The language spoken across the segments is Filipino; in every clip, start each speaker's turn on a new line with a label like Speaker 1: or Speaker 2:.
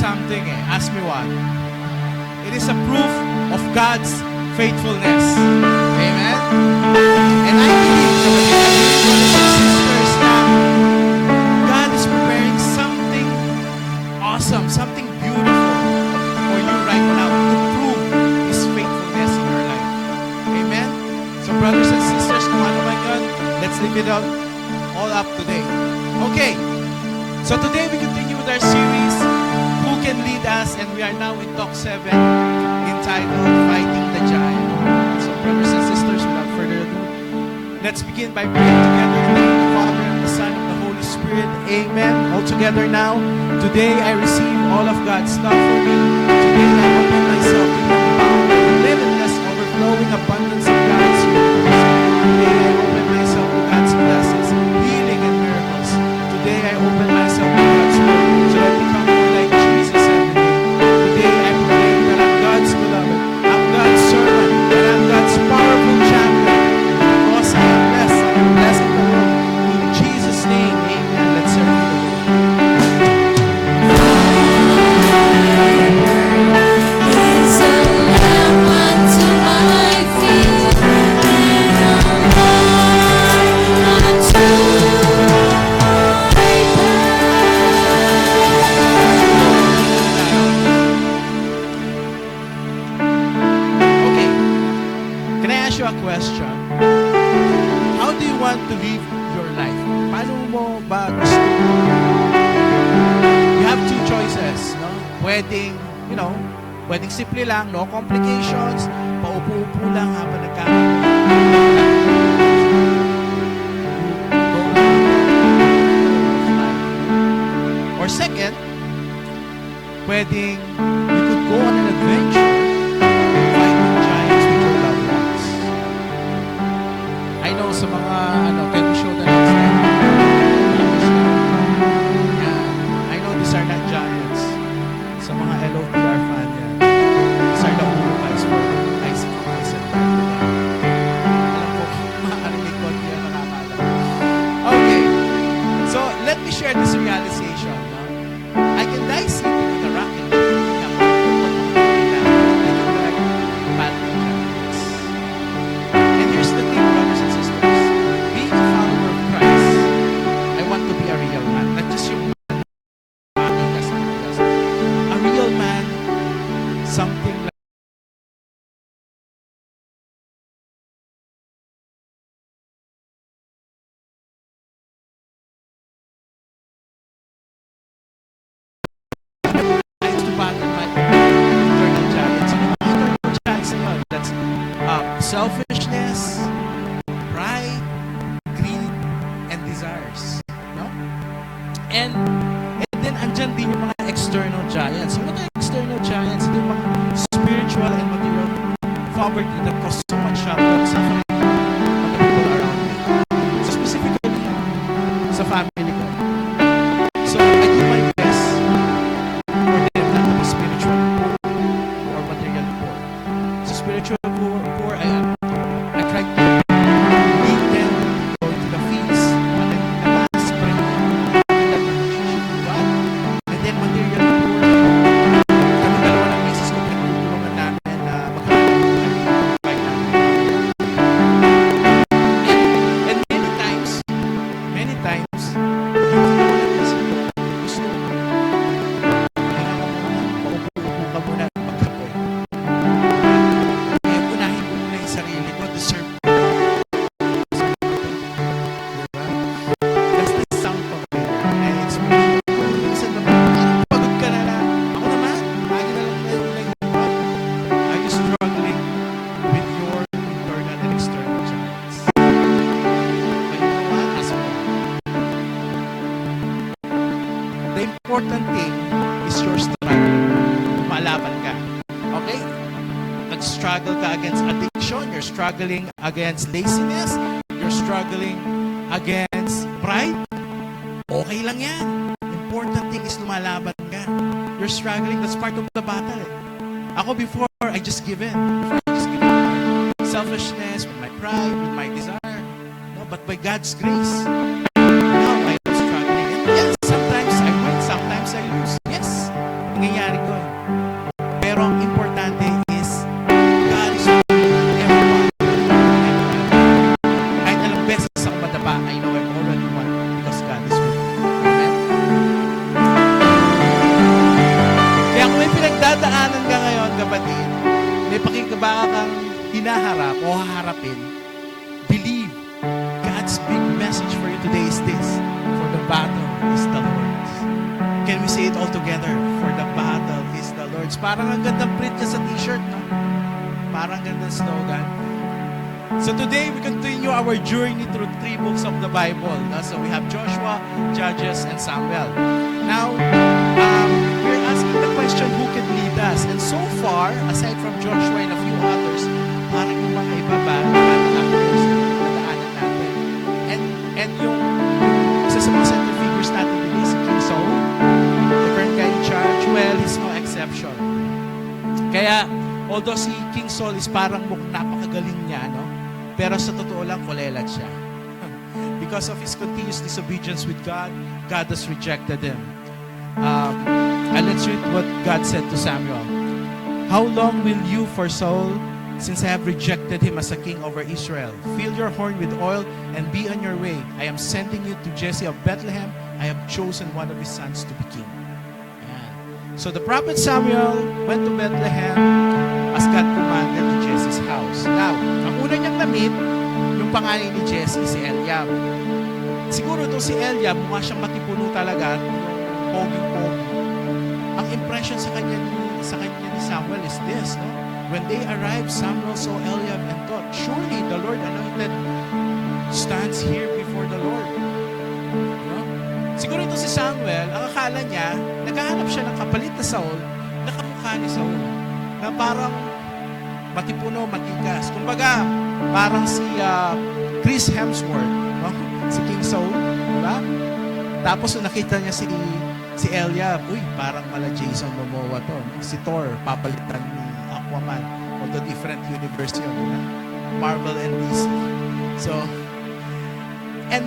Speaker 1: something eh. Ask me what? It is a proof of God's faithfulness. Amen? And I believe, brothers and sisters, that God is preparing something awesome, something beautiful for you right now to prove His faithfulness in your life. Amen? So brothers and sisters, kung ano man yun, let's live it out all up today. Okay. So today we continue with our series, Who Can Lead Us? And we are now in Talk 7, entitled Fighting the Giant. So brothers and sisters, without further ado, let's begin by praying together in the name of the Father and the Son and the Holy Spirit. Amen. All together now. Today I receive all of God's love for me. Today I open myself to the limitless, overflowing abundance of God's grace. Today I open myself to God's blessings, healing and miracles. Today I open myself to God's word so that I become more like Jesus every day. Today I proclaim that I'm God's beloved, I'm God's servant, and I'm God's powerful champion. Because I am blessed, I am blessing the world. In Jesus' name, amen. Let's serve the Lord. Question. How do you want to live your life? Paano mo ba gusto? You have two choices, no? Pwedeng, pwedeng simple lang, no complications, paupo-upo lang habang or second, pwedeng you could go on an adventure. Sa mga can we show the next slide? I know these are not giants. Sa mga LOPR fan yan. These are the guys for ice creams and that. Alam ko, maaaring ko yan nakakala. Okay. So, let me share this realization. No? I can die sleeping in a rocket. Selfishness, pride, greed, and desires. No? And then andyan din yung mga external giants. Yung mga external giants, yung mga spiritual and material poverty that cause so much suffering on the people around me. So specifically, sa family ko. So I do my best for them not to be spiritually poor or materially poor. So spiritual poor, I try to lead them, go to the feast, and then advance, bring them in that relationship with God. And then material poor, kami dalawa ng misis ko, pinagtulungan namin na magkaroon ng right now. And many times, gusto maupo ka muna magkapoy. Unahin ko muna yung sarili ko, deserve ko. Diba? That's the sound of it. And it's really, minsan naman, pagod ka na lang. Ako naman, lagi na lang like, are you struggling with your internal and external giants? But you know what? As well, the important thing is your struggle. Malaban ka. Okay? Nag-struggle ka against addiction, you're struggling against laziness, you're struggling against pride, okay lang yan. Important thing is lumalaban ka. You're struggling, that's part of the battle. Ako before, I just give in. Selfishness, with my pride, with my desire. No, but by God's grace, now I am struggling. And yes, sometimes I win, sometimes I lose. Yes, nangyayari hinaharap o haharapin, believe. God's big message for you today is this: for the battle is the Lord's. Can we say it all together? For the battle is the Lord's. Parang ang gandang print niya sa t-shirt, no? Parang gandang slogan. So today, we continue our journey through 3 books of the Bible. So we have Joshua, Judges, and Samuel. Now, we're asking the question, who can lead us? And so far, aside from Joshua and a few others, parang yung mga iba ba, actors, nadaanan natin. And yung isa sa mga center figures natin today, si King Saul, the current guy in charge, well, he's no exception. Kaya, although si King Saul is parang napakagaling niya, no? Pero sa totoo lang, kulelat siya. Because of his continuous disobedience with God, God has rejected him. And let's read what God said to Samuel. How long will you for Saul, since I have rejected him as a king over Israel? Fill your horn with oil and be on your way. I am sending you to Jesse of Bethlehem. I have chosen one of his sons to be king. Ayan. So the prophet Samuel went to Bethlehem as God commanded to Jesse's house. Now, ang una niyang na-meet, yung panganay ni Jesse, si Eliab. Siguro itong si Eliab, mukha siyang matipuno talaga, poging-pogi. Ang impression sa kanya ni Samuel is this, no? When they arrived, Samuel saw Eliab and thought, surely the Lord anointed stands here before the Lord. No? Siguro ito si Samuel, ang akala niya, naghahanap siya ng kapalit na Saul, na kamukha ni Saul, na parang matipuno, matigas. Kumbaga, parang si Chris Hemsworth, no? Si King Saul, di ba? Tapos nakita niya si Eliab, uy, parang mala Jason Momoa to. No? Si Thor, papalitan ni Aquaman. Although different universe yun, di ba? Marvel and DC. So, and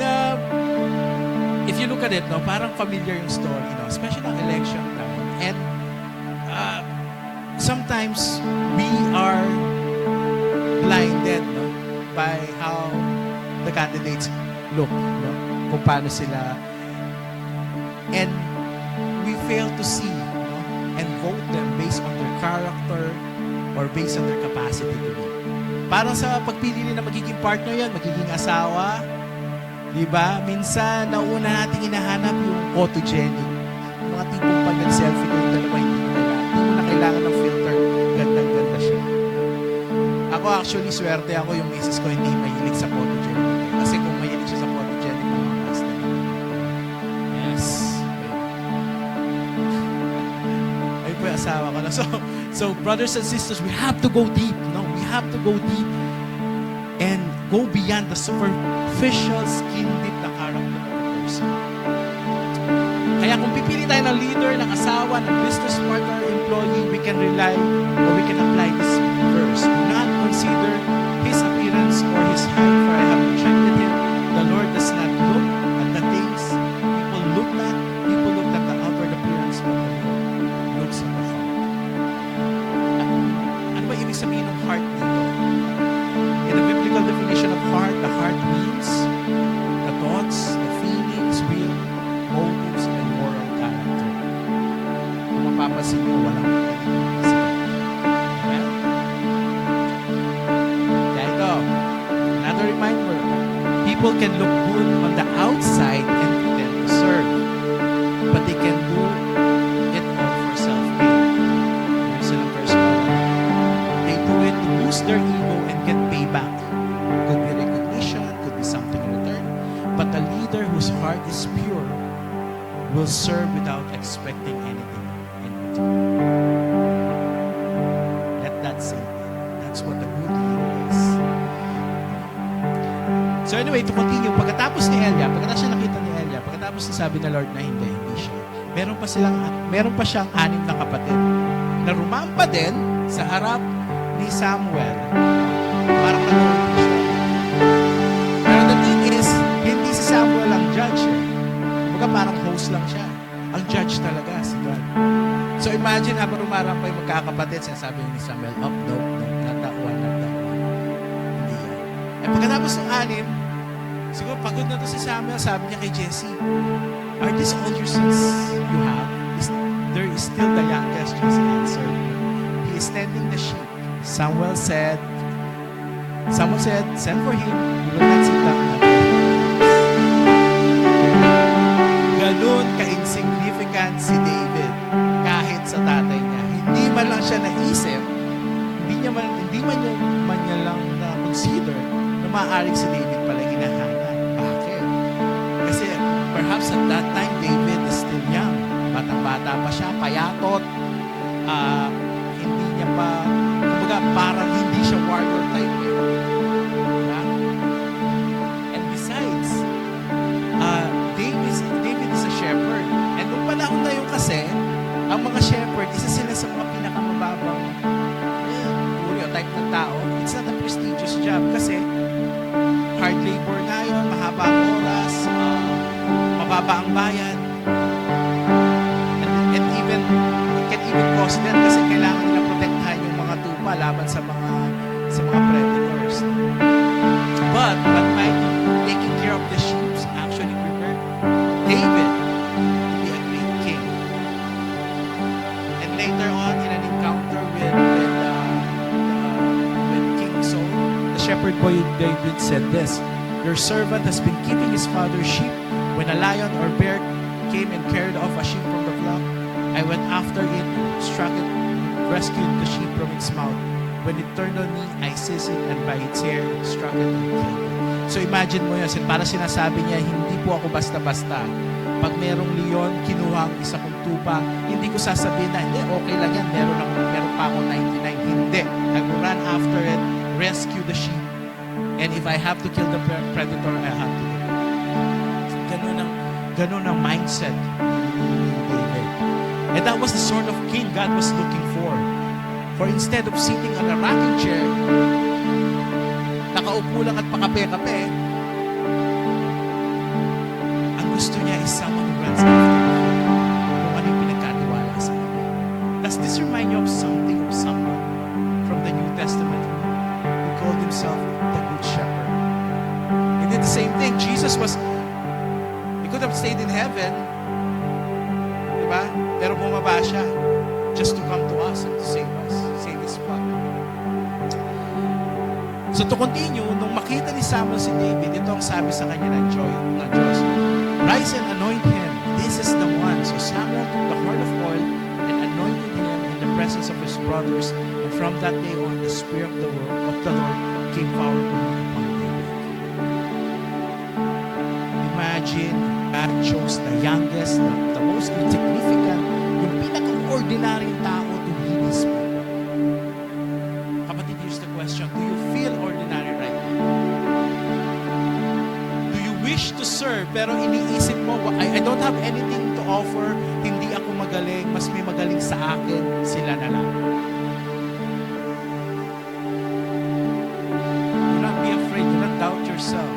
Speaker 1: if you look at it, no, parang familiar yung story, no? Especially ng election time. And sometimes we are blinded, no, by how the candidates look, no, kung paano sila, and we fail to see, no, and vote them based on their character or based on their capacity to lead. Parang sa pagpili nila magiging partner yan, magiging asawa, di ba? Minsan, nauna natin hinahanap yung photogenic. Yung mga tipong pag nag-selfie ko yung dalawa, hindi mo na kailangan ng filter. Gandang-ganda siya. Ako actually, swerte ako yung misis ko hindi mahilig sa photogenic. Kasi kung mahilig siya sa photogenic, mga master. Yes. Ay po yung asawa ko na. So, brothers and sisters, we have to go deep. No? We have to go deep and go beyond the superficial, skin deep na character of a person. Kaya kung pipili tayo ng leader, ng asawa, ng business partner, employee, we can rely or we can apply this verse. Do not consider his appearance or his height, for I have rejected him. The Lord does not look at the things people look at. People look at the outward appearance, but the Lord looks at the heart. Ano ba ibig sabihin ng heart dito? In the biblical definition of heart, the heart means the thoughts, the feelings, will, motives, and moral character. Kung mapapansin nyo, walang Amen? Kaya ito, another reminder, people can look good on the outside and pretend to serve, but they can do it all for self-gain. Here's a personal one. They do it to boost their ego and get payback. Could be recognition, could be something in return. But a leader whose heart is pure will serve without expecting anything in return. Let that sink in. That's what a good leader is. So anyway, to continue, pagkatapos siya nakita ni Eliab, pagkatapos sabi ng Lord na hindi siya. Meron pa siyang 6 na kapatid na rumamba din sa harap ni Samuel. Parang nag-uwi siya. Pero the thing is, hindi si Samuel ang judge. Kumbaga parang host lang siya. Ang judge talaga si God. So imagine habang rumarang pa yung magkakapatid, sinasabi ni Samuel, no, not that one. Hindi yan. Eh pagkatapos ng 6, siguro pagod na to si Samuel, sabi niya kay Jesse, are these all your sons you have? There is still the youngest, Jesse answered. He is tending the sheep. Samuel said, Someone said, send for him. We will not sit down. Ganun ka-insignificant si David kahit sa tatay niya. Hindi man lang siya naisip, hindi man niya lang na-consider na maaaring si David pala hinahanap. Bakit? Kasi perhaps at that time, David is still young. Batang-bata pa siya, payatot. Hindi niya pa, kumbaga parang hindi siya warrior type. Diba? And besides, David is a shepherd. And nung panahon na yun kasi, ang mga shepherd, isa sila sa mga pinakamababang uri o type ng tao. It's not a prestigious job kasi hard labor nga yun, mahaba ang oras, mababa ang bayan. And even, it can even cost them kasi kailangan nila protektahan yung mga tupa laban sa mga predators. But by taking care of the sheep actually prepared David to be a great king. And later on, in an encounter with King Saul, the shepherd boy David said this, "Your servant has been keeping his father's sheep. When a lion or bear came and carried off a sheep from the flock, I went after it, struck it, rescued the sheep from its mouth. When it turned on me, I seized it and by its hair, struck it and killed it." So imagine mo yun, para sinasabi niya, hindi po ako basta-basta. Pag merong leon, kinuha ang isa kong tupa, hindi ko sasabihin na, hindi, okay lang yan, meron pa ako 99. Hindi. I will run after it, rescue the sheep. And if I have to kill the predator, I have to do it. Ganun ang mindset ni David. And that was the sort of king God was looking for. For instead of sitting on a rocking chair, nakaupo lang at pakape-kape, ang gusto niya is someone who runs after him. Kung ano yung pinagkatiwala sa kanya. Does this remind you of something, of someone from the New Testament who called himself the Good Shepherd? He did the same thing. Jesus he could have stayed in heaven, diba? Pero bumaba siya just to come to us and to save us, save his flock. So to continue, nung makita ni Samuel si David, ito ang sabi sa kanya ng Diyos, "Rise and anoint him. This is the one." So Samuel took the horn of oil and anointed him in the presence of his brothers. And from that day on, the Spirit of the Lord came powerfully upon David. Imagine, God chose the youngest, the most insignificant, yung pinaka-ordinaryong tao to lead his people. Kapatid, here's the question. Do you feel ordinary right now? Do you wish to serve pero iniisip mo, I don't have anything to offer, hindi ako magaling, mas may magaling sa akin, sila na lang. Do not be afraid, do not doubt yourself.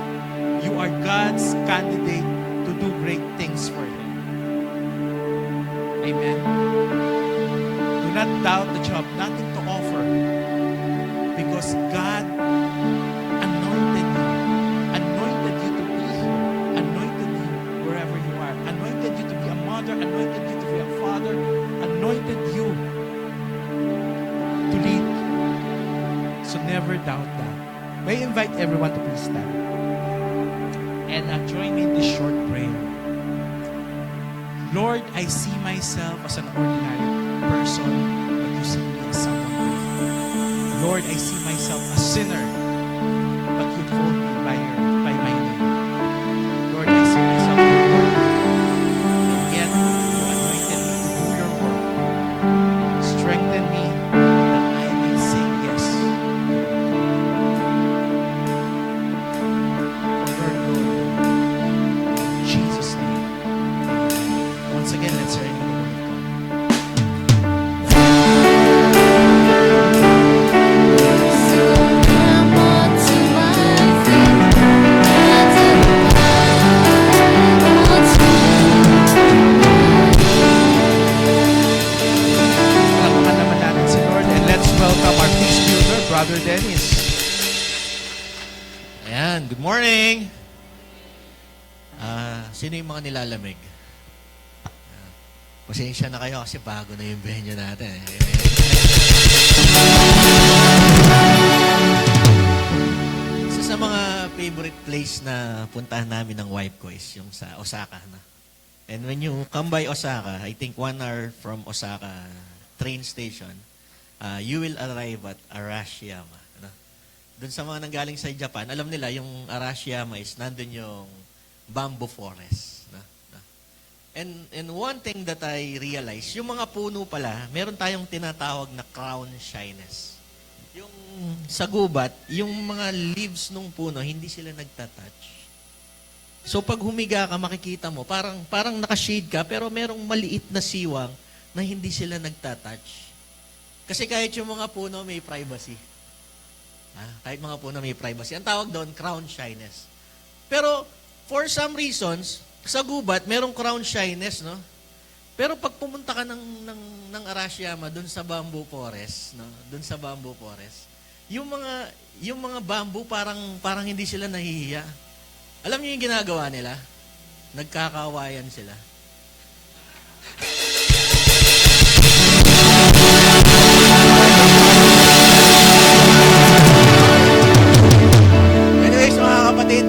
Speaker 1: You are God's candidate to do great things for Him. Amen. Do not doubt that you have nothing to offer because God anointed you to be here, anointed you wherever you are, anointed you to be a mother, anointed you to be a father, anointed you to lead. So never doubt that. May I invite everyone to please stand and join me in this short prayer. Lord, I see myself as an ordinary person, but you see me as someone great. Lord, I see myself a sinner, but you call me by my name. Lord, I see myself a Lord, and yet you anointed me to do your work. Strengthen me that I may say yes to your glory. In Jesus' name. Once again, let's hear the word of God. Palakpakan naman natin si Lord and let's welcome our peace builder, Brother Dennis.
Speaker 2: Ayan, good morning! Sino yung mga nilalamig? Pasensya na kayo kasi bago na yung venue natin. Amen. favorite place na puntahan namin ng wife ko is yung sa Osaka. No? And when you come by Osaka, I think 1 hour from Osaka train station, you will arrive at Arashiyama. No? Doon sa mga nanggaling sa Japan, alam nila yung Arashiyama is nandun yung bamboo forest. No? No? And one thing that I realized, yung mga puno pala, meron tayong tinatawag na crown shyness. Yung sa gubat, yung mga leaves ng puno, hindi sila nagtatouch. So pag humiga ka, makikita mo, parang nakashade ka, pero merong maliit na siwang na hindi sila nagtatouch. Kasi kahit yung mga puno may privacy. Kahit mga puno may privacy. Ang tawag doon, crown shyness. Pero for some reasons, sa gubat, merong crown shyness, no? Pero pag pumunta ka ng Arashiyama doon sa bamboo forest, no? Doon sa bamboo forest, yung mga bamboo parang hindi sila nahihiya. Alam niyo yung ginagawa nila? Nagkakawayan sila. Anyways, mga kapatid,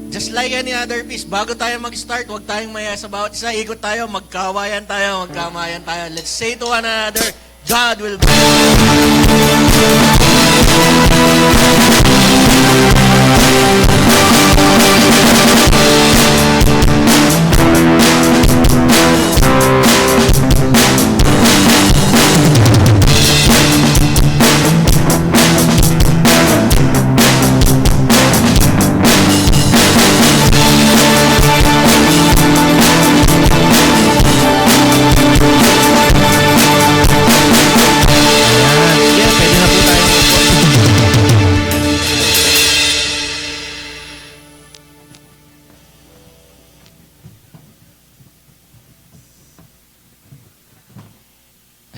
Speaker 2: just like any other piece, bago tayo mag-start, huwag tayong maya sa bawat isa. Ikot tayo, magkamayan tayo. Let's say to one another, God will bless.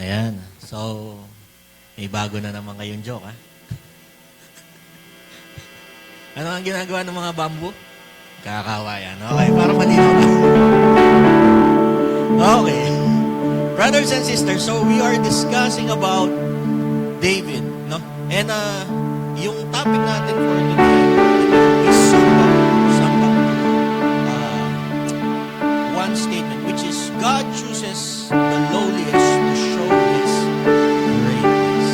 Speaker 2: Ayan. So, may bago na naman kayong joke, ha? Ano ang ginagawa ng mga bamboo? Kakawayan. Okay, para malinaw na. Okay. Brothers and sisters, so we are discussing about David, no? And yung topic natin for today is one statement, which is God chooses the lowliest to show His greatness.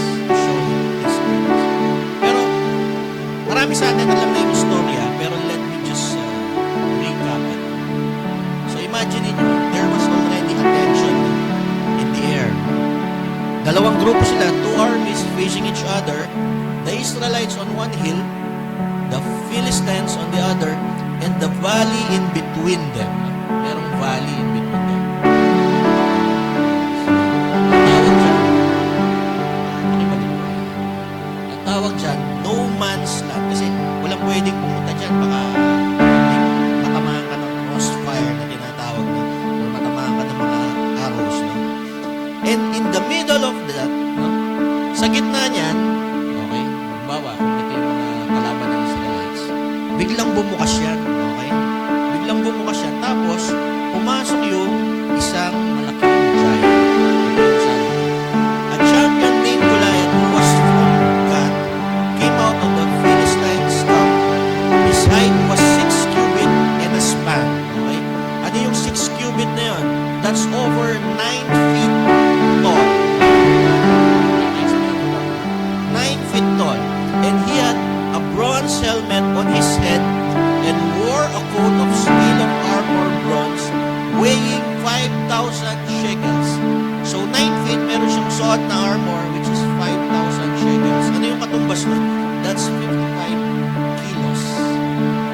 Speaker 2: Pero marami sa atin alam na yung istorya, pero let me just recap it. So imagine niyo, there was already a tension in the air. Dalawang grupo sila, two armies facing each other. The Israelites on one hill, the Philistines on the other, and the valley in between them. Merong valley in between them. Ang tawag dyan, no man's land. Kasi walang pwedeng pumunta dyan. Baka matamaan ka ng crossfire na tinatawag na. O matamaan ka ng mga arrows. No? And in the middle of that, no? Sa gitna niyan, okay, bawa, ito yung mga kalaban ng Israelites, biglang bumukas yan. Okay? Biglang bumukas yan. Tapos, pumasok yung isang malaking giant. A champion named Goliath, who was from God, came out of the Philistines' camp. His height was 6 cubit and a span. Okay? Ano yung 6 cubit na yun? That's over 9 feet tall. 9 feet tall. And he had a bronze helmet on his head and wore a coat of steel of armor bronze weighing 5,000 shekels. So 9 feet, meron siyang suot na armor which is 5,000 shekels. Ano yung katumbas nun? That's 55 kilos.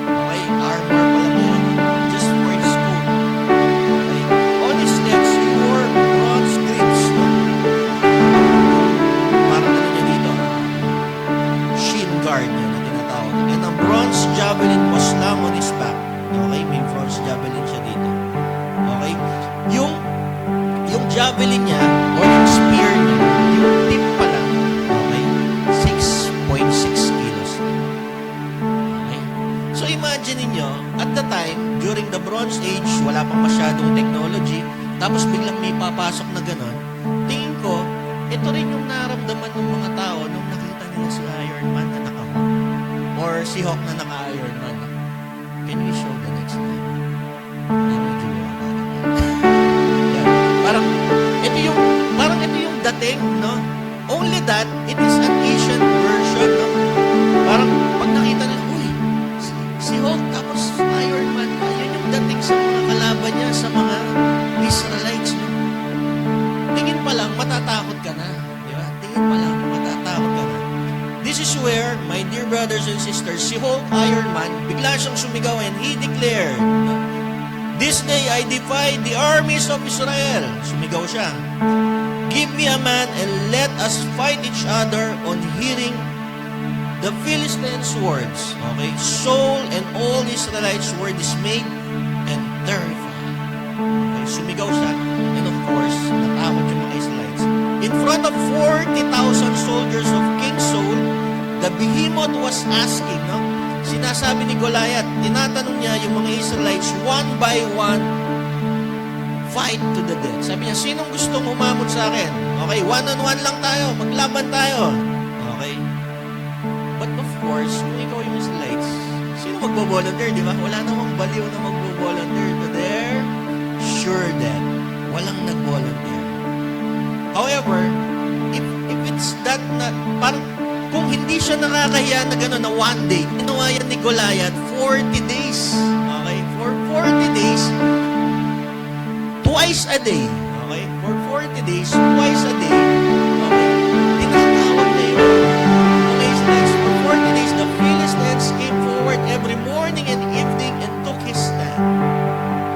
Speaker 2: Okay, armor pala yun. Just for his coat. Okay. On his legs, he wore bronze grips. No? Parang ano niya dito? Shin guard niya na tinatawag. And ang bronze javelin was slung on his back. Okay, may bronze javelin siya dito. Okay? Yung javelin niya, or yung spear niya, yung tip pa lang, okay, 6.6 kilos. Okay? So imagine niyo, at the time, during the Bronze Age, wala pang masyadong technology, tapos biglang may papasok na gano'n, tingin ko, ito rin yung naramdaman ng mga tao nung nakita nila si Iron Man na nakahook. Or Seahawk na naka-Iron Man. Can we show the next slide? Medyo yeah. Parang ito yung dating, no? Only that, it is an Asian version, no? Parang pag nakita nila, uy, si Hulk tapos Iron Man, yun yung dating sa mga kalaban niya, sa mga Israelites, no? Tingin pa lang, matatakot ka na. Di ba? Tingin pa lang, matatakot ka na. This is where, my dear brothers and sisters, si Hulk, Iron Man, bigla siyang sumigaw and he declared, no? This day I defy the armies of Israel. Sumigaw siya. Give me a man and let us fight each other. On hearing the Philistines' words, okay, Saul and all Israelites were dismayed and terrified. Okay, sumigaw siya. And of course, natakot yung mga Israelites. In front of 40,000 soldiers of King Saul, the behemoth was asking, no? Sinasabi ni Goliath, tinatanong niya yung mga Israelites one by one, fight to the death. Sabi niya, sinong gustong umamon sa akin? Okay, one-on-one lang tayo, maglaban tayo. Okay? But of course, kung ikaw yung Israelites, sino magbo-volunteer, di ba? Wala namang baliw na magbo-volunteer to their sure death. Walang nag-volunteer. However, if it's that na, parang, kung hindi siya nakakahiya na gano'n na one day, ginawa yan ni Goliath 40 days. Okay? For 40 days, twice a day. Okay? For 40 days, twice a day. Okay? Tinatawag na yun. Okay, Israelites, for 40 days, the Philistines came forward every morning and evening and took his stand.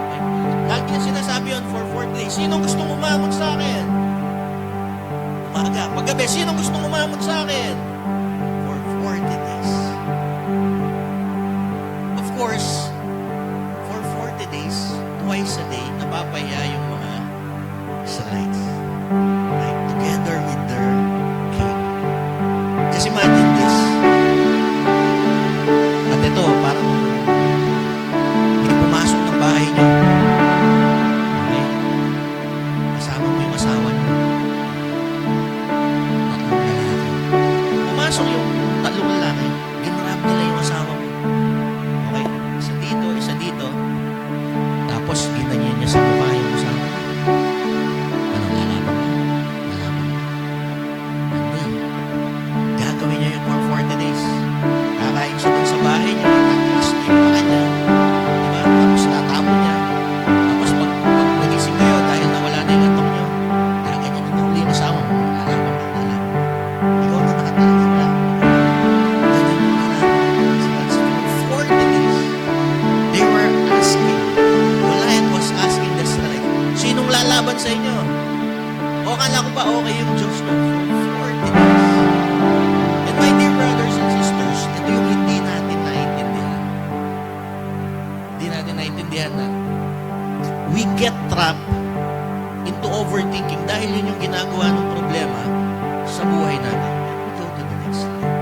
Speaker 2: Okay? Lagi niya sinasabi yun for 40 days. Sinong gustong umamon sa akin? Umaga. Paggabi, sinong gustong umamon sa akin? For 40 days. Of course, for 40 days, twice a day, napapahiya yung mga Israelites. Right? Together with their king. Just imagine this. At ito, parang hindi pumasok ng bahay niyo. Okay? Kasama mo yung asawa niyo. Tatlong lalaki. Pumasok yung tatlong lalaki. Ginrab nila yung asawa mo. Okay? Isa dito, isa dito. Tapos, ginanyan niya sa mukha yung asawa mo. Anong lalaban mo? Lalaban mo. Hindi. Gagawin niya yun for 40 days. Kakain siya dun sa bahay niya. Tapos, may mukha niya. Diba? Tapos, tatapon niya. Tapos, pag nagising kayo dahil nawala na yung antok niyo, gaganyan niya na uli yung asawa mo. Lalaban mo. Lalaban mo. Ikaw na nakatalaga lang. Ganyan yung lalaban. For 40 days, they were asking. Goliath was asking the Israelites, sinong lalaban sa inyo? O kala ko ba okay yung Diyos ko? For 40 days. And my dear brothers and sisters, ito yung hindi natin naiintindihan. Hindi natin naiintindihan na we get trapped into overthinking dahil yun yung ginagawa ng problema sa buhay natin. We go to the next slide.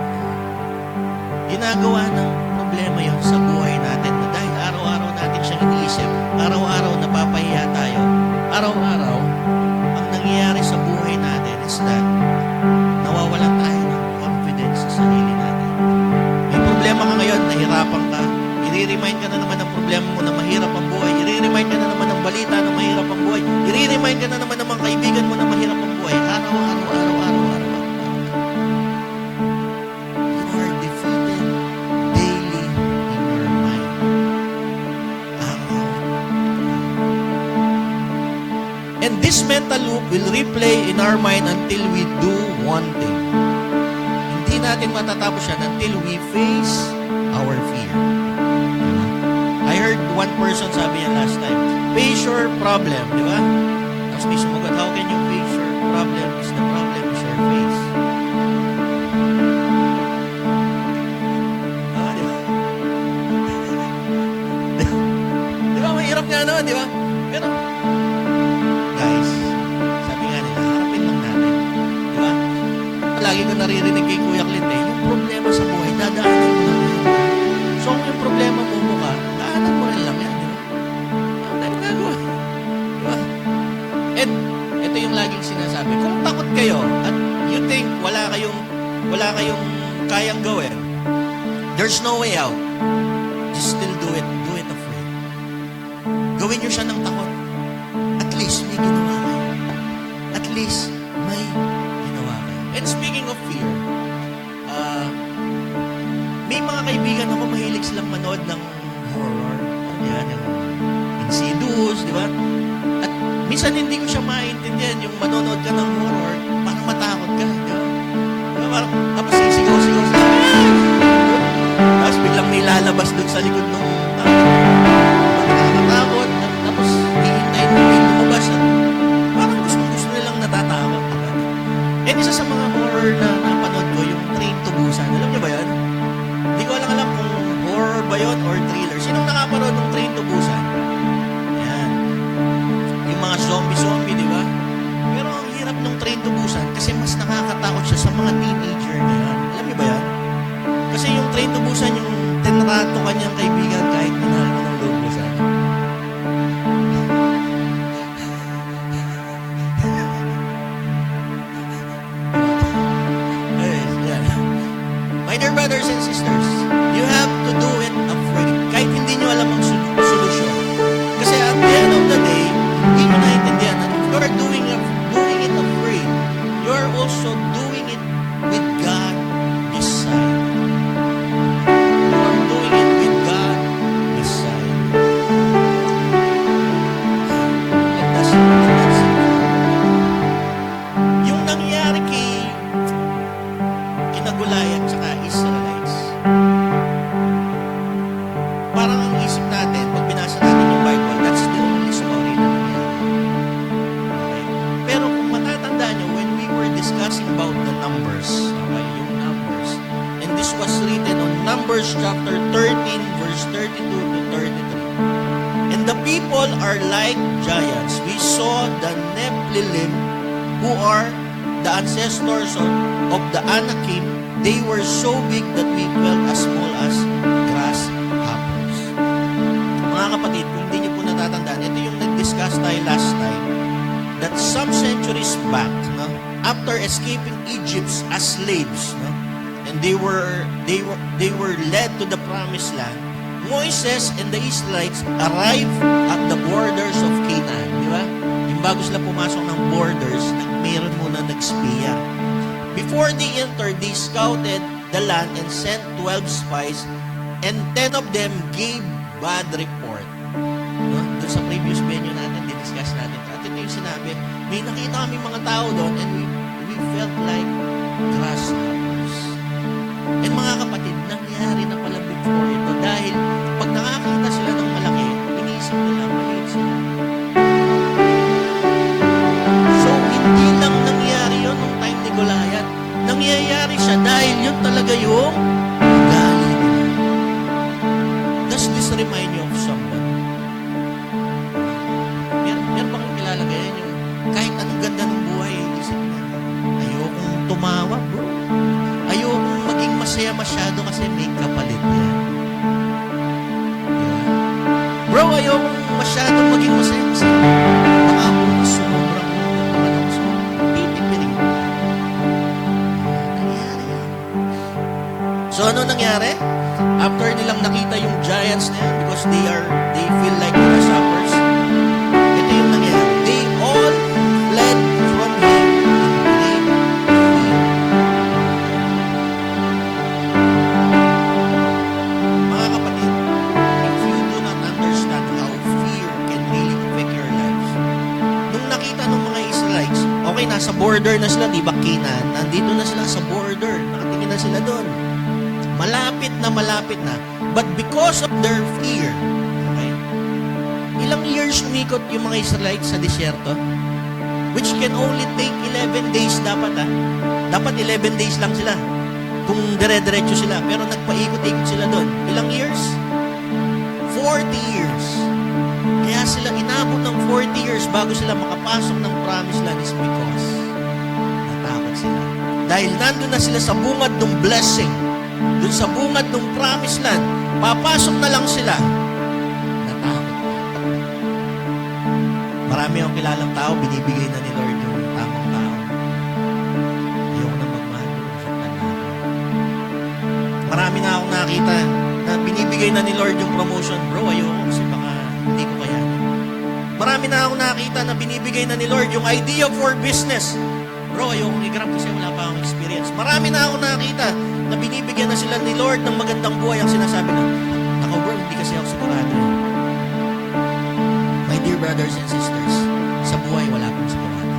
Speaker 2: Ginagawa ng problema yun sa buhay natin na dahil araw-araw natin siyang iniisip, araw-araw napapahiya tayo, araw-araw, ang nangyayari sa buhay natin is that nawawalan tayo ng confidence sa sarili natin. May problema ka ngayon, nahirapan ka, i-remind ka na naman ng problema mo na mahirap ang buhay, i-remind ka na naman ng balita na mahirap ang buhay, i-remind ka na naman ng mga kaibigan mo na mahirap ang buhay, araw-araw. You are defeated daily in your mind. And this mental loop will replay in our mind until we do one thing. Hindi natin matatapos yan until we face our fear. Diba? I heard one person sabi yan last time, face your problem, di ba? Tapos may sumagot, how can you face your problem is the problem is your face. Ah, di ba? Di ba? Mahirap nga naman, di ba? Pero, guys, sabi nga nila, harapin lang natin. Di ba? Lagi ko naririnig kay Kuya Clint yung problema sa buhay, dadaanan mo lang yan. So, kung yung problema mo ka, daanan mo rin lang yan, di ba? Ang dahil gagawa. Di ba? And, ito yung laging sinasabi, kung takot kayo, at you think wala kayong kayang gawin, There's no way out. Just still do it. Do it afraid. Gawin niyo siya ng takot. At least may ginawa kayo. At least may ginawa kayo. And speaking of fear, may mga kaibigan ako mahilig silang manood ng horror. Ano yan? Yung Insidious, di ba? At minsan hindi ko siya maintindihan yung manonood ka ng horror, parang matakot ka. Di ba? Parang, tapos sisigaw-sigaw sa tapos biglang may lalabas dun sa likod ng nakakatakot. Tapos hihintayin mo may lumabas. At parang gusto nilang natatakot. And isa sa mga horror na napanood ko, yung Train to Busan. Alam niyo ba yan? Hindi ko alam kung horror ba yun or thriller. Sinong nakapanood ng Train to Busan? Yan. Yung mga zombie, di ba? Pero ang hirap ng Train to Busan kasi mas nakakatakot siya sa mga teenager na yan. Alam niyo ba yan? Kasi yung Train to Busan, yung tinrato kanyang kaibigan kahit minahal mo ng loob mo sa akin. My dear brothers and sisters, you have to do it afraid. Kahit hindi nyo alam ang solusyon. Kasi at the end of the day, hindi nyo naintindihan na if you are doing it afraid, you are also doing it with God beside. You are doing it with God beside. And that's it. Yung nangyari kina Goliath tsaka Israelites, parang ang isip natin, pag binasa natin yung Bible, that's the only story na nangyari. Okay? Pero kung matatandaan nyo, when we were discussing about the numbers, okay, yung numbers, and this was written on Numbers chapter 13, verse 32 to 33. And the people are like giants. We saw the Nephilim, who are the ancestors of the Anakim. They were so big that we felt as small as grasshoppers. Mga kapatid, kung hindi niyo po natatandaan, ito yung nag-discuss tayo last time, that some centuries back, no, after escaping Egypt as slaves, no, and they were led to the promised land, Moses and the Israelites arrived at the borders of Canaan. Di ba? Yung bago sila pumasok ng borders, mayroon muna nag-spiya. Before they entered, they scouted the land and sent 12 spies, and 10 of them gave bad report. No? Doon sa previous venue natin, discuss natin. At ito yung sinabi, may nakita kami mga tao doon and we felt like grasshoppers. And mga kapatid, nangyari na pala before ito dahil pag nakakita sila ng malaki, inisip nila maliit sila. So, hindi lang nangyari yun nung time ni Goliath. Nangyayari siya dahil yun talaga yung ugali nila. Does this remind you of someone? Meron ba kang kilala ganyan yung kahit anong ganda ng buhay, isip niya, ayokong tumawa, bro. Ayokong maging masaya masyado kasi may kapalit yan. Yeah. Bro, ayokong masyadong maging masaya kasi baka po sobrang naman ako sa pipipiring. Nangyari yan. So ano nangyari? After nilang nakita yung giants na yan, because they feel like grasshoppers, ito yung nangyari. They all fled from him in great fear. Mga kapatid, if you do not understand how fear can really affect your lives, nung nakita ng mga Israelites, okay, nasa border na sila, di ba Canaan? Nandito na sila sa border, nakatingin na sila doon. Malapit na. But because of their fear, okay, ilang years umikot yung mga Israelites sa disyerto? Which can only take 11 days dapat Dapat 11 days lang sila. Kung dire-diretso sila. Pero nagpaikot-ikot sila doon. Ilang years? 40 years. Kaya sila inabot ng 40 years bago sila makapasok ng promised land is because natakot sila. Dahil nandun na sila sa bungad ng blessing. Doon sa bungad ng promised land, papasok na lang sila. Natakot na. Marami akong kilalang tao, binibigay na ni Lord yung tamang tao. Ayoko na magmahal. Marami na akong nakita na binibigay na ni Lord yung promotion. Bro, ayoko kasi baka hindi ko kaya. Marami na akong nakita na binibigay na ni Lord yung idea for business. Bro, ayoko i-grab kasi wala pa akong experience. Marami na akong nakita na binibigyan na sila ni Lord ng magandang buhay. Ang sinasabi na, ako bro, hindi kasi ako sigurado. My dear brothers and sisters, sa buhay wala akong sigurado.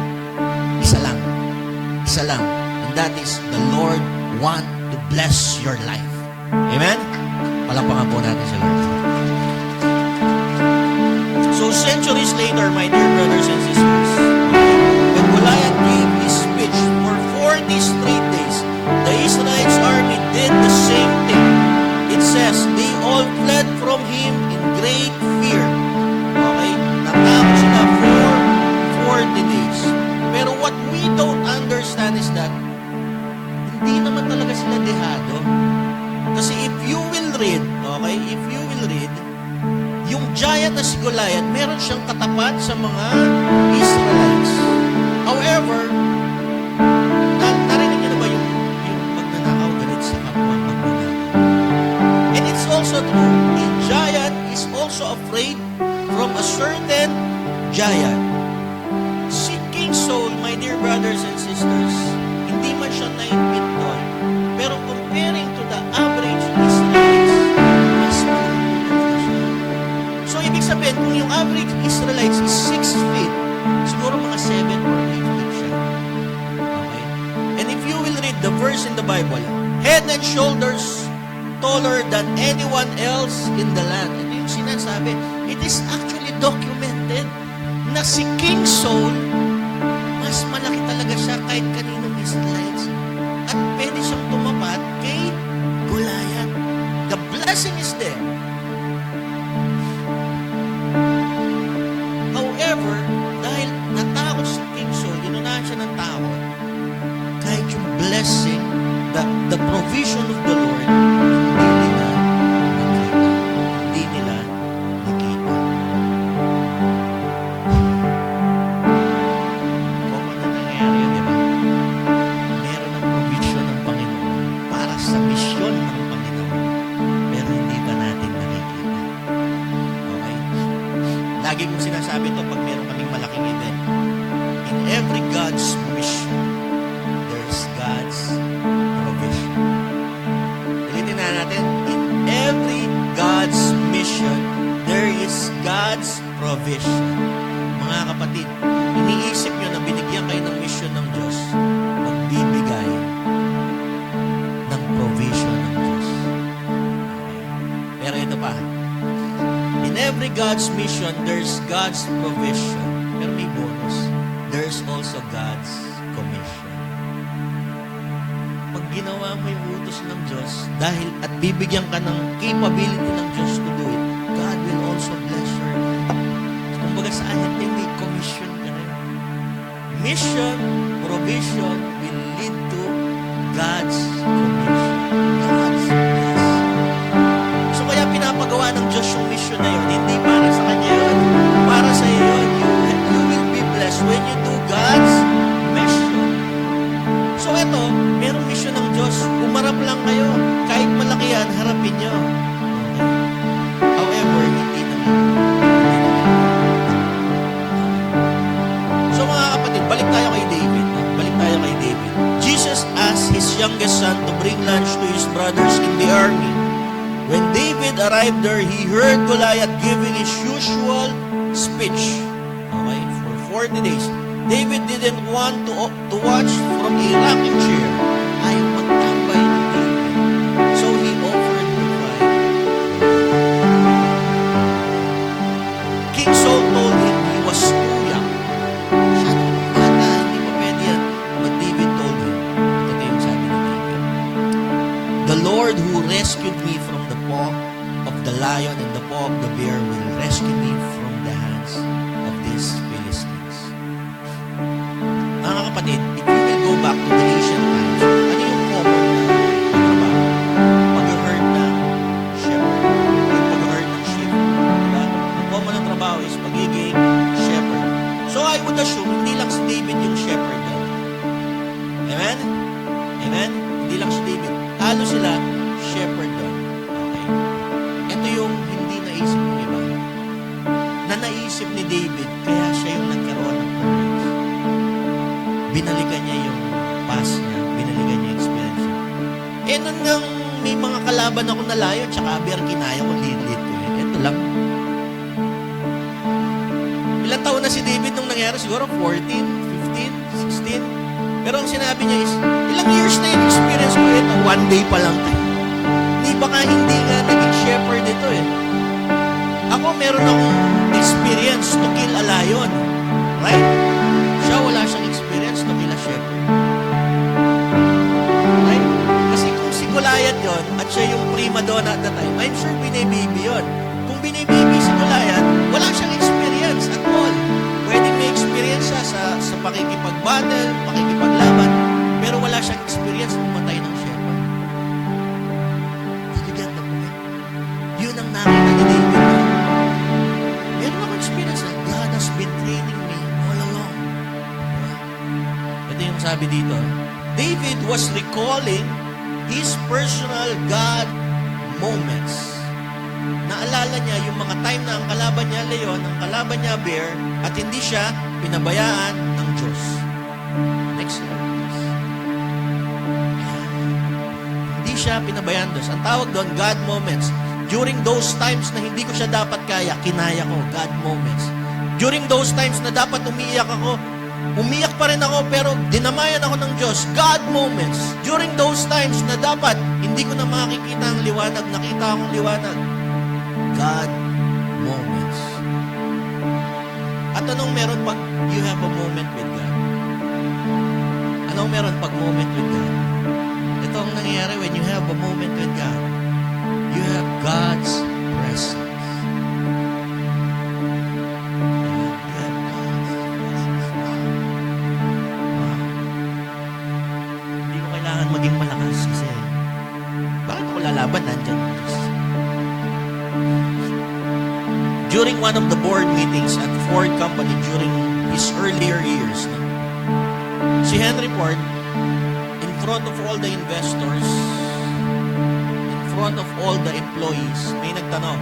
Speaker 2: Isa lang. Isa lang. And that is the Lord want to bless your life. Amen? Palakpakan po natin sa Lord. So centuries later, my dear brothers and sisters, when Goliath gave his speech for 40 straight days, the Israelites army did the same thing. It says, they all fled from him in great fear. Okay? Natakot sila for 40 days. Pero what we don't understand is that hindi naman talaga sila dehado. Kasi if you will read, okay, if you will read, yung giant na si Goliath, meron siyang katapat sa mga Israelites. However, narinig niyo na ba yung magnanakaw galit sa kapwa magnanakaw? And it's also true, a giant is also afraid from a certain giant. Si King Saul, my dear brothers and sisters, hindi man siya na-invit doon. Pero comparing to the average Israelites, mas talaga siya. So, ibig sabihin, kung yung average Israelites is 6 feet, siguro mga 7 or 8 feet siya. Okay? And if you will read the verse in the Bible, head and shoulders taller than anyone else in the land. Ito yung sinasabi. It is actually documented na si King Saul, mas malaki talaga siya kahit kaninong Israelites. At pwede siyang tumapat kay Goliath. The blessing is there. However, dahil natakot si King Saul, inunahan siya ng takot, kahit yung blessing, the provision of the Lord, hindi nila nakita. Common na nangyayari yun, di ba? Meron ng provision ng Panginoon para sa misyon ng Panginoon, pero hindi pa natin nakikita. Okay? Lagi kong sinasabi ito pag meron kaming malaking event. In every God's mission, there's God's provision. Ulitin na natin. In every God's mission, there is God's provision. Mga kapatid, iniisip nyo na binigyan kayo ng mission ng Diyos, magbibigay ng provision ng Diyos. Okay. Pero ito pa, in every God's mission, there's God's provision. Pero may bonus. There's also God's commission. Pag ginawa mo yung utos ng Diyos, dahil at bibigyan ka ng capability ng Diyos to do it, God will also bless your life. Kumbaga sa ayan, may commission ka rin. Mission, provision will lead to God's commission. God's blessing. So kaya pinapagawa ng Diyos yung mission na yun. Hindi para sa Kanya yun. Para sa iyo yun. You will be blessed when you do God's mission. So ito, merong mission ng Diyos. Umarap lang kayo. Kahit malaki yan, harapin nyo. Okay? However, hindi naman. So mga kapatid, balik tayo kay David. Balik tayo kay David. Jesus asked his youngest son to bring lunch to his brothers in the army. When David arrived there, he heard Goliath giving his usual speech. Okay? For 40 days. David didn't want to watch from a rocking chair. Ayaw magtambay ni David. So he offered to fight. King Saul told him he was too young. Siya nung bata, hindi pa pwede yan. But David told him, ito yung sabi ni David, the Lord who rescued me from the paw of the lion and the paw of the bear will rescue me from the hands of these Philistines. Mga kapatid, if you will go back to the ancient times, ano yung common na trabaho? Pag-herd ng shepherd. Yung pag-herd ng sheep. Diba? Ang common na trabaho is pagiging shepherd. So I would assume, hindi lang si David yung shepherd doon. Amen? Amen? Hindi lang si David. Halo sila, shepherd doon. may mga kalaban ako na layon, tsaka aber kinaya ko, lead ko eh. Ito lang. Ilang taon na si David nung nangyari? Siguro 14, 15, 16. Pero ang sinabi niya is, ilang years na yung experience ko ito? One day pa lang tayo. Hindi nga naging shepherd ito eh. Ako meron akong experience to kill a lion. Right? Siya wala siyang experience to kill a shepherd. Right? Kasi kung si Goliath yon at siya yung prima donna at the time, I'm sure binibaby yun. Kung binibaby si Goliath, wala siyang experience at all. Pwede may experience siya sa pakikipag-battle, pakikipaglaban, pero wala siyang experience pumatay ng shepherd. Did you get the point? Yun ang nakita ni David. Meron akong experience na God has been training me all along. Ito yung sabi dito. David was recalling his personal God moments. Naalala niya yung mga time na ang kalaban niya leon, ang kalaban niya bear, at hindi siya pinabayaan ng Diyos. Next slide, please. Hindi siya pinabayaan ng Diyos. Ang tawag doon, God moments. During those times na hindi ko siya dapat kaya, kinaya ko, God moments. During those times na dapat umiiyak ako, umiyak pa rin ako, pero dinamayan ako ng Diyos, God moments. During those times na dapat hindi ko na makikita ang liwanag, nakita akong liwanag, God moments. At anong meron pag you have a moment with God? Anong meron pag moment with God? Ito ang nangyayari when you have a moment with God. You have God's presence. You have God's presence. Wow. Hindi ko kailangan maging malakas kasi bakit ako lalaban? Nandyan ang Diyos. During one of the board meetings at Ford Company during his earlier years, si Henry Ford, in front of all the investors, in front of all the employees, may nagtanong,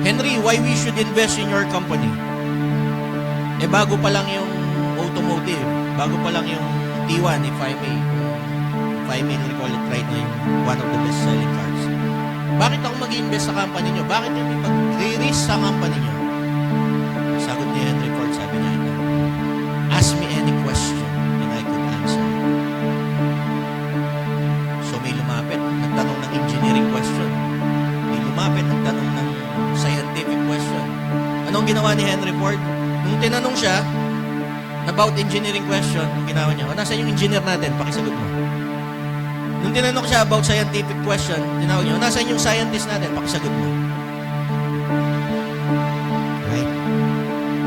Speaker 2: Henry, why we should invest in your company? Bago pa lang yung automotive, bago pa lang yung T1, if I may recall it right now, yung one of the best-selling cars. Bakit ako mag-invest sa company nyo? Bakit yung may mag-risk sa company nyo? Sagot ni Henry Ford, sabi niya ito, ask me any question and I could answer. So may lumapit, nagtanong ng engineering question. May lumapit, nagtanong ng scientific question. Anong ginawa ni Henry Ford? Nung tinanong siya about engineering question, ang ginawa niya, nasaan yung engineer natin? Pakisagot mo. Nung tinanong siya about scientific question, tinawag niyo, nasaan yung scientist natin? Pakisagot mo. Right?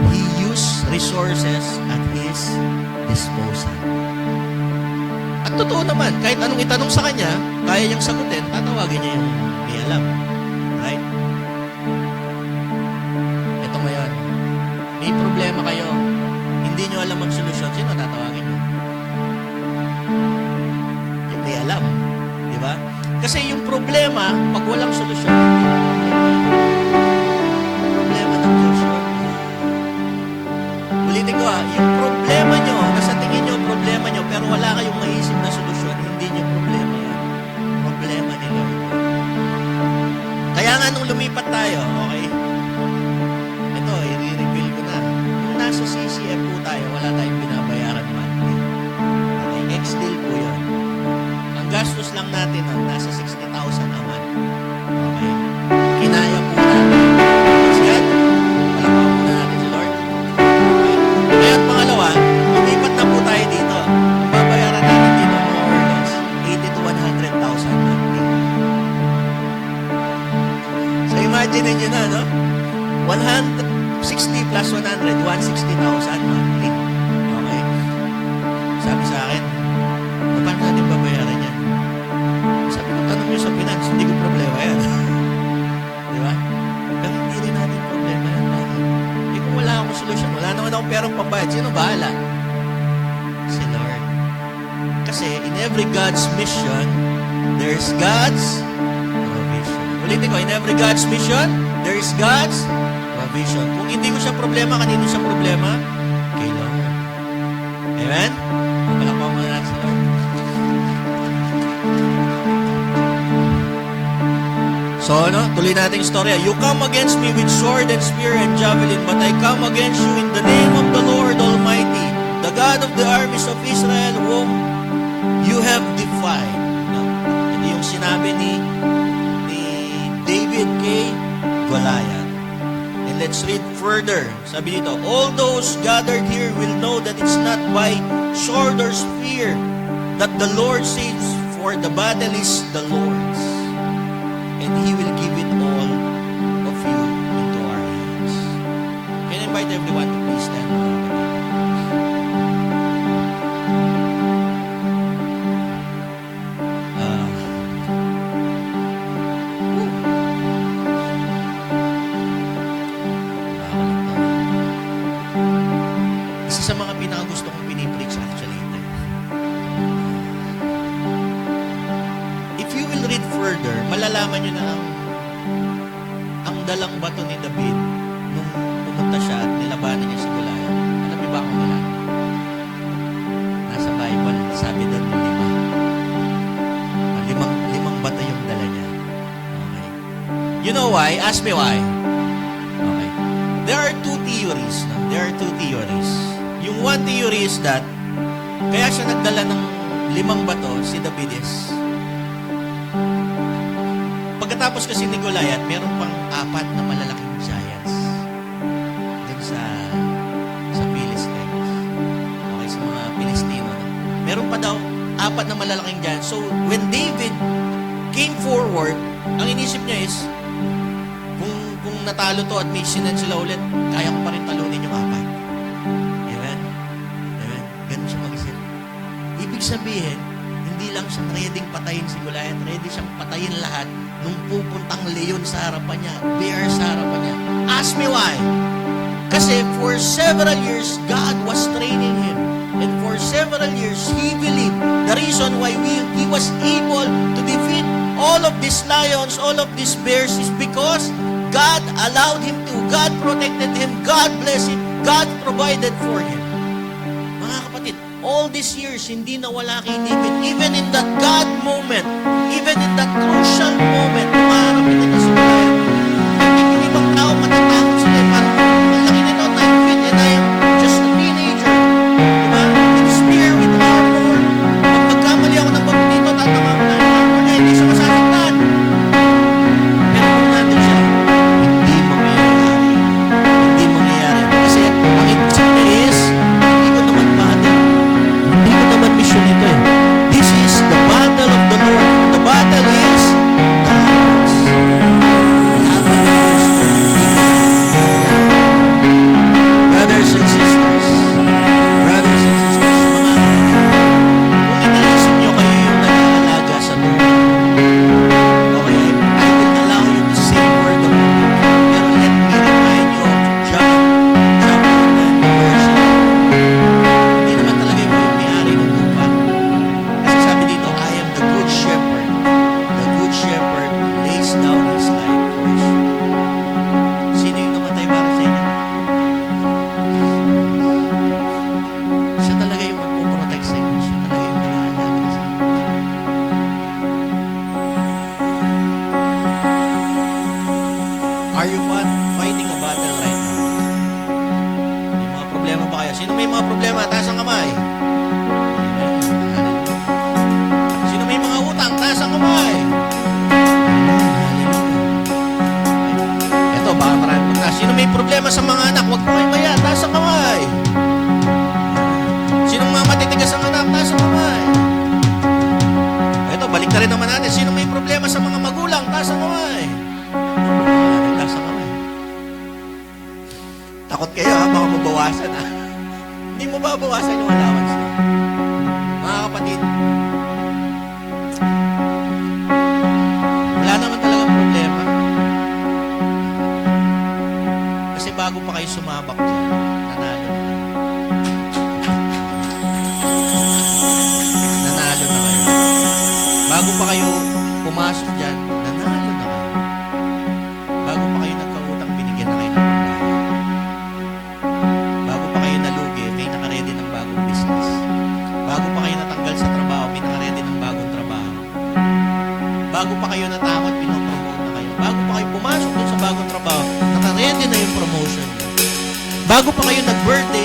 Speaker 2: He used resources at his disposal. At totoo naman, kahit anong itanong sa kanya, kaya niyang sagutin, tatawagin niya yung may alam. Right? Ito ngayon, may problema kayo, hindi niyo alam ang solusyon, sino tatawagin niyo? May alam. Di ba? Kasi yung problema, pag walang solusyon, problema ng Diyos yun. Ulitin ko yung problema nyo, nasa tingin nyo problema nyo, pero wala kayong maisip na solusyon, hindi nyo problema yan. Problema ni Lord. Kaya nga nung lumipat tayo, okay? Ito, i-reveal ko na. Nung nasa CCF po tayo, wala tayong binabayaran monthly. Okay, ex-deal po yun. Gastos lang natin ang nasa 60,000 a month. Okay? Kinaya po natin. Praise God. Palakpakan po na natin si Lord. Okay? Kaya at pangalawa, lumipat na po tayo dito. Ang babayaran natin dito more or less 80 to 100,000 monthly. So imagine niyo na, no? 160 plus 100, 160,000 monthly. Okay? Sabi sa akin, paano natin babayaran yan? Sabi ko, tanong nyo sa finance, hindi ko problema yan. Di ba? Pero hindi rin natin problema yan. Eh kung wala akong solusyon, wala naman akong perang pambayad, sino bahala? Si Lord. Kasi in every God's mission, there's God's provision. Ulitin ko, in every God's mission, there's God's provision. Kung hindi ko siya problema, kanino siya problema? Kay Lord. Amen? Palakpakan mo na natin si Lord. So, tuloy natin yung storya. You come against me with sword and spear and javelin, but I come against you in the name of the Lord Almighty, the God of the armies of Israel, whom you have defied. Ito yung sinabi ni David kay Goliath. And let's read further. Sabi dito, all those gathered here will know that it's not by sword or spear that the Lord saves, for the battle is the Lord's, and He will give it all of you into our hands. Can I invite everyone to please stand? Isa sa mga pinakagusto kong pinipreach actually ito. If you will read further, malalaman nyo na ang dalang bato ni David nung pumunta siya at nilabanan niya si Goliath. Alam niyo ba kung wala? Nasa Bible, sabi doon yung limang bato yung dala niya. Okay. You know why? Ask me why. Okay. There are two theories. No? There are two theories. Yung one theory is that kaya siya nagdala ng 5 bato, si David is pagkatapos kasi ni Goliath, meron pang 4 na malalaking giants dun sa Philistines. Okay, sa mga Pilistino. Meron pa daw 4 na malalaking giants. So, when David came forward, ang inisip niya is, kung natalo to at may sinan sila ulit, kaya ko pa rin talunin yung 4. Amen? Amen? Ganun siya mag-isip. Ibig sabihin, hindi lang siya ready patayin si Goliath, ready siyang patayin lahat nung pupuntang leon sa harapan niya, bear sa harapan niya. Ask me why? Kasi for several years, God was training him. And for several years, he believed the reason why he was able to defeat all of these lions, all of these bears is because God allowed him to. God protected him. God blessed him. God provided for him. Mga kapatid, all these years, hindi nawala kay David. Even in that God moment, even in that crucial moment, umarap ito niya sa Goliath. Yung ibang tao matatakot sila. Parang, ang laki nito, 9 feet, and I am just a teenager. Diba? With spear, with armor. Pag magkamali ako ng bago dito, tatama ko na yung armor niya, hindi siya masasaktan. Pero kung nandun siya, hindi mangyayari. Hindi mangyayari. Kasi, ang ibig sabihin is, hindi ko naman battle. Hindi ko naman mission ito eh. This is the battle of the Lord. The battle is the Lord's. Brothers and sisters, brothers and sisters, kung iniisip nyo kayo yung nag-aalaga sa Lord, okay, I will allow you to say word of God. Pero let me remind you of John chapter 10, verse 1. Hindi naman talaga yung may-ari ng lupa. Kasi sabi dito, I am the good shepherd. The good shepherd lays down his life for his sheep. Sino yung namatay para sa inyo? Siya talaga yung magpuprotect sa inyo. Siya talaga yung mag-aalaga sa inyo. Are you fighting a battle right now? May mga problema ba kayo? Sino may mga problema? Taas ang kamay. Sino may mga utang? Taas ang kamay. Ito, baka marami pagka. Sino may problema sa mga anak? Huwag mo kayo maya. Taas ang kamay. Sino mga matitigas ang anak? Taas ang kamay. Ito, balik na rin naman natin. Sino may problema sa mga magulang? Taas ang kamay. Taas ang kamay. Takot kayo ha, baka mabawasan ha. Hindi mo babawasan yung allowance niya. Mga kapatid, wala naman talagang problema. Kasi bago pa kayo sumabak dyan, nanalo na kayo. Nanalo na kayo. Bago pa kayo pumasok dyan, nanalo na kayo. Bago pa kayo nagkautang, binigyan na kayo ng pagbayad. Bago pa kayo nalugi, may nakaredy ng bagong business. Bago pa kayo natanggal sa trabaho, may nakaredy ng bagong trabaho. Bago pa kayo natakot, pinopromote na kayo. bago pa kayo nag-birthday,